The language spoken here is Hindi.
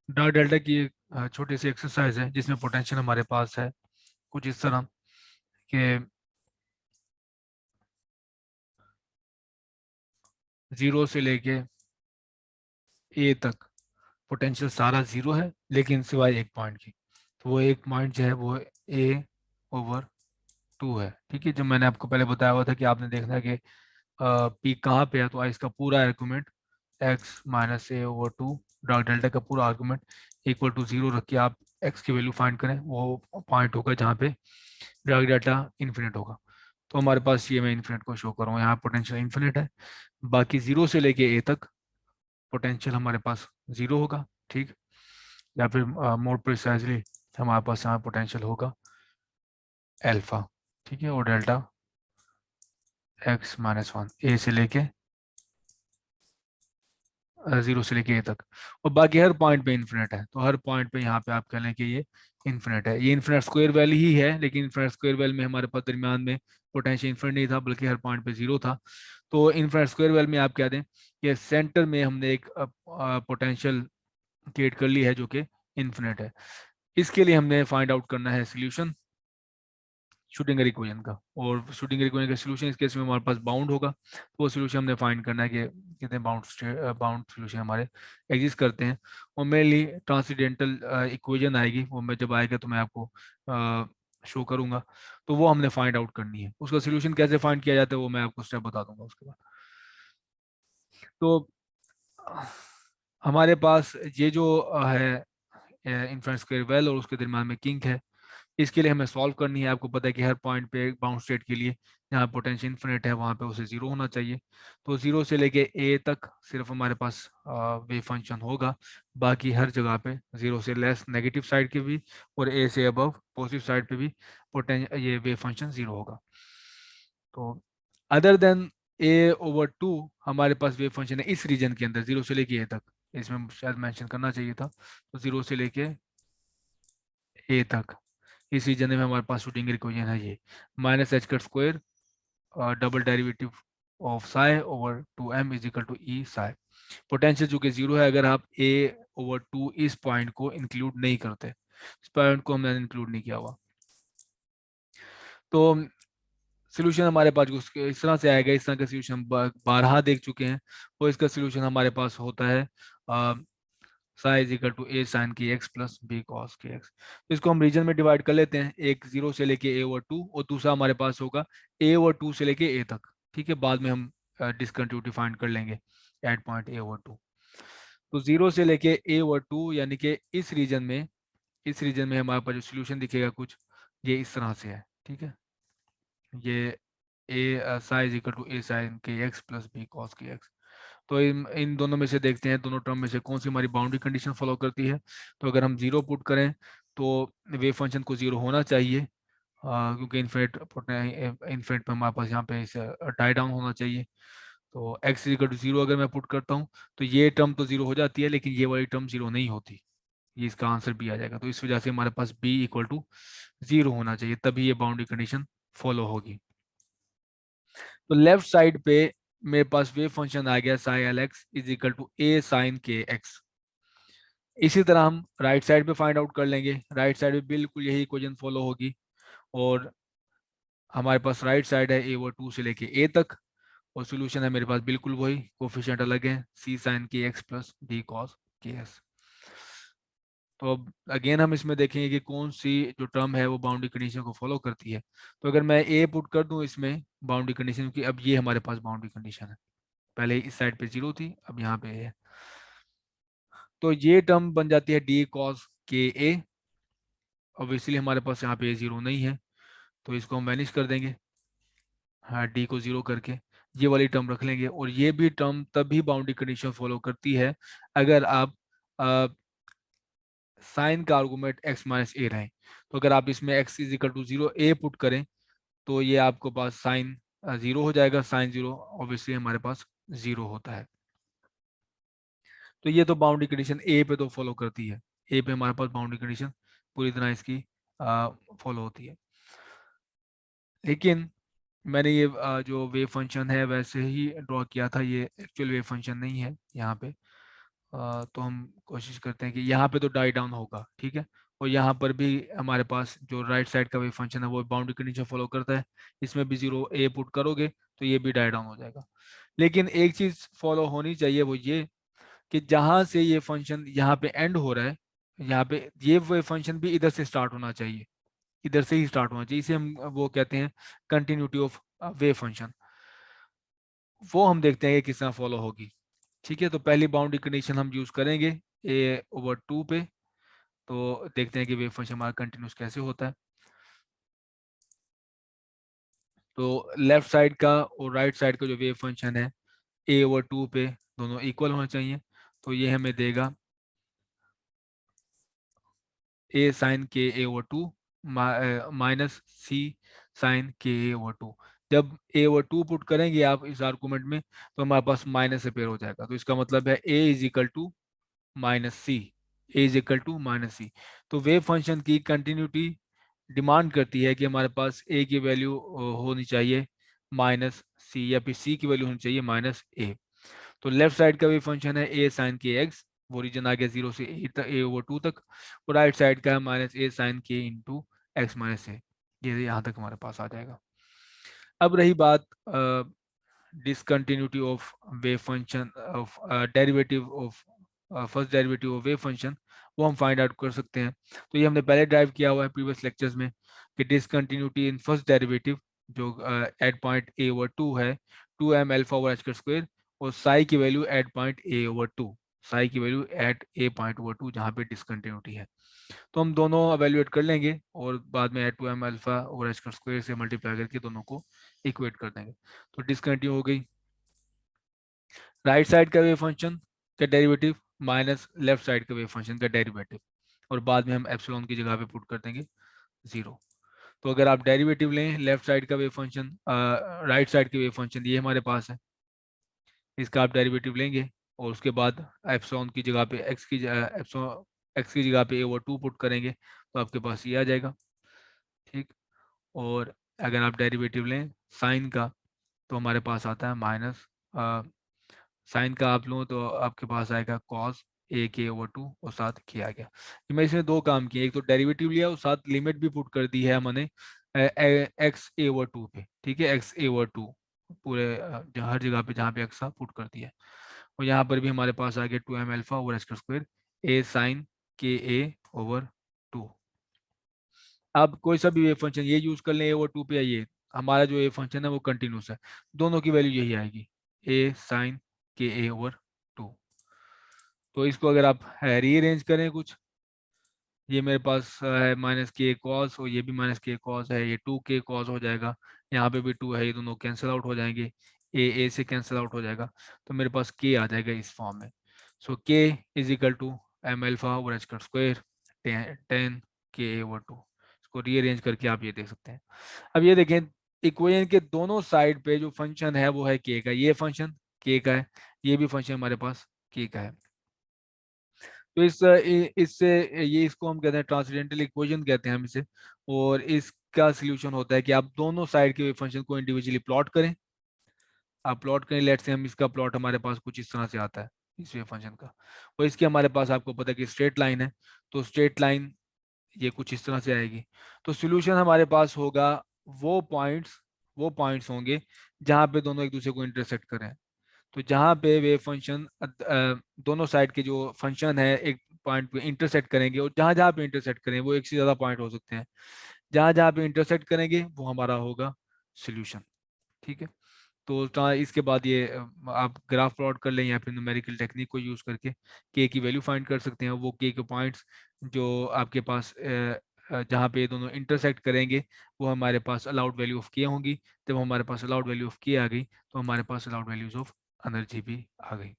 डार्क डेल्टा की एक छोटी सी एक्सरसाइज है जिसमें पोटेंशियल हमारे पास है कुछ इस तरह कि 0 से लेके ए तक पोटेंशियल सारा 0 है, लेकिन सिवाय एक पॉइंट की। तो वो एक पॉइंट जो है वो A/2 है। ठीक है, जो मैंने आपको पहले बताया हुआ था कि आपने देखना है कि पी कहाँ पे है, तो इसका पूरा आर्गूमेंट x-a/2, डार्क डेल्टा का पूरा आर्गूमेंट इक्वल टू 0 रख के आप x की वैल्यू फाइंड करें। वो पॉइंट होगा जहाँ पे डार्क डेल्टा इन्फिनिट होगा। तो हमारे पास ये मैं इन्फिनिट को शो कर रहा हूँ, यहाँ पोटेंशियल इन्फिनिट है। बाकी 0 से लेके ए तक पोटेंशियल हमारे पास 0 होगा। ठीक, या फिर मोर प्रिसाइजली हमारे पास यहाँ पोटेंशियल होगा एल्फा। ठीक है, और डेल्टा x-1 ए से लेके 0 से लेके ए तक, और बाकी हर पॉइंट पे इन्फिनिट है। तो हर पॉइंट पे यहाँ पे आप कह लें कि ये इन्फिनिट है। ये इन्फिनिट स्क्वायर वैल्यू ही है, लेकिन इन्फिनिट स्क्वायर वैल्यू में हमारे पास दरमियान में पोटेंशियल इन्फिनिट नहीं था, बल्कि हर पॉइंट पे 0 था। तो इन्फिनिट स्क्वायर वैल्यू में आप कह दें कि सेंटर में हमने एक पोटेंशियल क्रिएट कर ली है जो कि इन्फिनिट है। इसके लिए हमने फाइंड आउट करना है सोल्यूशन शूटिंगर इक्वेशन का, और शूटिंगर इक्वेशन का सोल्यूशन इस केस में हमारे पास बाउंड होगा। तो वो सोल्यूशन हमने फाइंड करना है कि कितने बाउंड सोल्यूशन हमारे एग्जिस्ट करते हैं। और मेनली ट्रांसीडेंटल इक्वेशन आएगी, वो मैं जब आएगा तो मैं आपको शो करूंगा। तो वो हमने फाइंड आउट करनी है। उसका सोल्यूशन कैसे फाइंड किया जाता है वो मैं आपको स्टेप बता दूंगा उसके बाद। तो अ, हमारे पास ये जो है इन्फिनिट स्क्वायर वेल और उसके दरम्यान में किंक है। इसके लिए हमें सॉल्व करनी है। आपको पता है कि हर पॉइंट पे बाउंड स्टेट के लिए जहाँ पोटेंशियल इन्फिनिट है वहाँ पे उसे 0 होना चाहिए। तो 0 से लेके ए तक सिर्फ हमारे पास वेव फंक्शन होगा। बाकी हर जगह पे 0 से लेस नेगेटिव साइड के भी और ए से अबव पॉजिटिव साइड पे भी पोटेंशियल ये वेव फंक्शन 0 होगा। तो अदर देन A/2 हमारे पास वेव फंक्शन है इस रीजन के अंदर 0 से लेके ए तक। इसमें शायद मेंशन करना चाहिए था। तो 0 से लेके ए तक इस रीजन में हमारे पास शूटिंग इक्वेशन है ये -h² double derivative of psi over 2m is equal to E psi. Potential चूंकि 0 है, अगर आप A/2 इस पॉइंट को इंक्लूड नहीं करते, इस पॉइंट को हमने इंक्लूड नहीं किया हुआ, तो सोल्यूशन हमारे पास इस तरह से आएगा। इस तरह का सोल्यूशन हम बारहा देख चुके हैं। और इसका सोल्यूशन हमारे पास होता है psi is equal to A sine की एक्स प्लस बी कॉस की एक्स। तो इसको हम रीजन में डिवाइड कर लेते हैं, एक 0 से लेके A/2 और दूसरा हमारे पास होगा A/2 से लेके ए तक। ठीक है, बाद में हम डिसकंटिन्यूटी फाइंड कर लेंगे एट पॉइंट A/2। तो 0 से लेके A/2 यानी कि इस रीजन में हमारे पास जो सोल्यूशन दिखेगा कुछ ये इस तरह से है। ठीक है, ये a psi is equal to A sine के एक्स प्लस बी कॉस की एक्स। तो इन दोनों में से देखते हैं, दोनों टर्म में से कौन सी हमारी बाउंड्री कंडीशन फॉलो करती है। तो अगर हम 0 पुट करें तो वेव फंक्शन को 0 होना चाहिए, क्योंकि इन्फिनिट पे हमारे पास यहाँ पे इसे टाई डाउन होना चाहिए। तो x इज इक्वल टू 0 अगर मैं पुट करता हूँ तो ये टर्म तो 0 हो जाती है, लेकिन ये वाली टर्म 0 नहीं होती। ये इसका आंसर बी आ जाएगा। तो इस वजह से हमारे पास b इक्वल टू 0 होना चाहिए, तभी ये बाउंड्री कंडीशन फॉलो होगी। तो लेफ्ट साइड पे मेरे पास वेव फंक्शन आ गया psi L x is equal to A sine के एक्स। इसी तरह हम राइट साइड पे फाइंड आउट कर लेंगे। राइट साइड पे बिल्कुल यही इक्वेशन फॉलो होगी, और हमारे पास राइट साइड है A/2 से लेके ए तक, और सोल्यूशन है मेरे पास बिल्कुल वही, कोफिशिएंट अलग है सी साइन के एक्स प्लस डी कॉस के एक्स। तो अब अगेन हम इसमें देखेंगे कि कौन सी जो टर्म है वो बाउंड्री कंडीशन को फॉलो करती है। तो अगर मैं ए पुट कर दूं इसमें बाउंड्री कंडीशन की, अब ये हमारे पास बाउंड्री कंडीशन है। पहले इस साइड पे 0 थी, अब यहाँ पे है। तो ये टर्म बन जाती है डी कॉस के ए। ऑब्वियसली हमारे पास यहाँ पे 0 नहीं है, तो इसको हम मैनिज कर देंगे। हाँ, डी को 0 करके ये वाली टर्म रख लेंगे। और ये भी टर्म तभी बाउंड्री कंडीशन फॉलो करती है अगर आप साइन का आर्गूमेंट x-a रहे। तो अगर आप इसमें x is equal to 0 a put करें तो ये आपको पास साइन 0 हो जाएगा। साइन 0 ऑब्वियसली हमारे पास 0 होता है। तो ये तो बाउंड्री कंडीशन ए पे तो फॉलो करती है। ए पे हमारे पास बाउंड्री कंडीशन पूरी तरह इसकी फॉलो होती है। लेकिन मैंने ये जो वेव फंक्शन है वैसे ही ड्रॉ किया था, ये एक्चुअल वेव फंक्शन नहीं है यहाँ पे। तो हम कोशिश करते हैं कि यहाँ पे तो डाई डाउन होगा, ठीक है। और यहाँ पर भी हमारे पास जो राइट साइड का वेव फंक्शन है वो बाउंड्री कंडीशन फॉलो करता है, इसमें भी 0 a पुट करोगे तो ये भी डाई डाउन हो जाएगा। लेकिन एक चीज फॉलो होनी चाहिए, वो ये कि जहां से ये फंक्शन यहाँ पे एंड हो रहा है, यहाँ पे ये वेव फंक्शन भी इधर से स्टार्ट होना चाहिए, इधर से ही स्टार्ट होना चाहिए। इसे हम वो कहते हैं कंटिन्यूटी ऑफ वेव फंक्शन। वो हम देखते हैं कि किस तरह फॉलो होगी, ठीक है। तो पहली बाउंड्री कंडीशन हम यूज करेंगे a/2 पे। तो देखते हैं कि वेव फंक्शन हमारा कंटिन्यूस कैसे होता है। तो लेफ्ट साइड का और राइट साइड का जो वेव फंक्शन है a/2 पे दोनों इक्वल होना चाहिए। तो ये हमें देगा a sine k/2 minus c sine k/2। जब a/2 पुट करेंगे आप इस आर्गुमेंट में तो हमारे पास माइनस अपेयर हो जाएगा। तो इसका मतलब है a is equal to minus c, a is equal to minus c. तो वेव फंक्शन की कंटिन्यूटी डिमांड करती है कि हमारे पास ए की वैल्यू होनी चाहिए माइनस सी, या फिर सी की वैल्यू होनी चाहिए माइनस ए। तो लेफ्ट साइड का वेव फंक्शन है ए साइन के एक्स, वो रीजन आ गया 0 से a/2 तक। और राइट साइड का है माइनस ए साइन के इंटू एक्स माइनस ए, ये यहाँ तक हमारे पास आ जाएगा। अब रही बात discontinuity of wave function of derivative of first derivative of wave function, वो हम फाइंड आउट कर सकते हैं। तो ये हमने पहले ड्राइव किया हुआ है प्रीवियस लेक्चर्स में कि डिसकंटिन्यूटी इन फर्स्ट डेरिवेटिव जो एट पॉइंट a/2 है 2m alpha over h square, और साई की value eight point a/2, Sai की वैल्यू एट a/2 जहाँ पे डिसकंटिन्यूटी है। तो हम दोनों अवेल्युएट कर लेंगे और बाद में at 2m alpha over h square से मल्टीप्लाई करके दोनों को इक्वेट कर देंगे। तो डिसकंटिन्यू हो गई राइट साइड का वेव फंक्शन का डेरिवेटिव माइनस लेफ्ट साइड का वेव फंक्शन का डेरिवेटिव, और बाद में हम एप्सिलॉन की जगह पे पुट कर देंगे 0। तो अगर आप डेरिवेटिव लें लेफ्ट साइड का वेव फंक्शन, राइट साइड के वेव फंक्शन ये हमारे पास है, इसका आप डेरिवेटिव लेंगे और उसके बाद एप्सिलॉन की जगह पे एक्स की जगह पे a/2 पुट करेंगे तो आपके पास ये आ जाएगा, ठीक। और अगर आप डेरिवेटिव लें साइन का तो हमारे पास आता है माइनस, साइन का आप लो तो आपके पास आएगा कॉस a/2 और साथ किया गया। तो मैं इसमें दो काम किए, एक तो डेरिवेटिव लिया और साथ लिमिट भी पुट कर दी है मैंने x/2 पे, ठीक है। x/2 पूरे हर जगह पे जहाँ पे x पुट कर दिया है। और यहाँ पर भी हमारे पास आ गया 2m alpha over h square a sine k/2। अब कोई सा भी वेव फंक्शन ये यूज कर लें a/2 पे, ये हमारा जो वेव फंक्शन है वो कंटिन्यूस है, दोनों की वैल्यू यही आएगी a साइन k/2। तो इसको अगर आप रीअरेंज करें कुछ, ये मेरे पास है माइनस के कॉस, और ये भी माइनस के कॉस है, ये 2k कॉस हो जाएगा, यहाँ पे भी 2 है, ये दोनों कैंसिल आउट हो जाएंगे, ए से कैंसिल आउट हो जाएगा, तो मेरे पास k आ जाएगा इस फॉर्म में। So k is equal to m alpha over h square 10k/2। इसको रीअरेंज करके आप ये देख सकते हैं। अब ये देखें इक्वेशन के दोनों साइड पे जो फंक्शन है वो है k का, ये फंक्शन k का है, ये भी फंक्शन हमारे पास k का है। तो इससे ये इसको हम कहते हैं ट्रांसेंडेंटल इक्वेशन कहते हैं हम इसे। और इसका सॉल्यूशन होता है कि आप दोनों साइड के वेव फंक्शन को इंडिविजुअली प्लॉट करें। आप प्लॉट करें, लेट से हम इसका प्लॉट हमारे पास कुछ इस तरह से आता है इस वेव फंक्शन का, और इसके हमारे पास आपको पता है कि स्ट्रेट लाइन है, तो स्ट्रेट लाइन ये कुछ इस तरह से आएगी। तो सॉल्यूशन हमारे पास होगा वो पॉइंट्स वो पॉइंट्स होंगे जहां पे दोनों एक दूसरे को इंटरसेक्ट करें। तो जहाँ पे वेव फंक्शन दोनों साइड के जो फंक्शन है एक पॉइंट पे इंटरसेक्ट करेंगे, और जहाँ जहाँ पे इंटरसेक्ट करें वो एक से ज़्यादा पॉइंट हो सकते हैं, जहाँ जहाँ पे इंटरसेक्ट करेंगे वो हमारा होगा सॉल्यूशन, ठीक है। तो इसके बाद ये आप ग्राफ प्लॉट कर लें या फिर न्यूमेरिकल टेक्निक को यूज़ करके के की वैल्यू फाइंड कर सकते हैं। वो के पॉइंट्स जो आपके पास जहाँ पे ये दोनों इंटरसेक्ट करेंगे वो हमारे पास अलाउड वैल्यू ऑफ के होंगी। जब हमारे पास अलाउड वैल्यू ऑफ के आ गई तो हमारे पास अलाउड वैल्यूज ऑफ एनर्जी भी आ गई।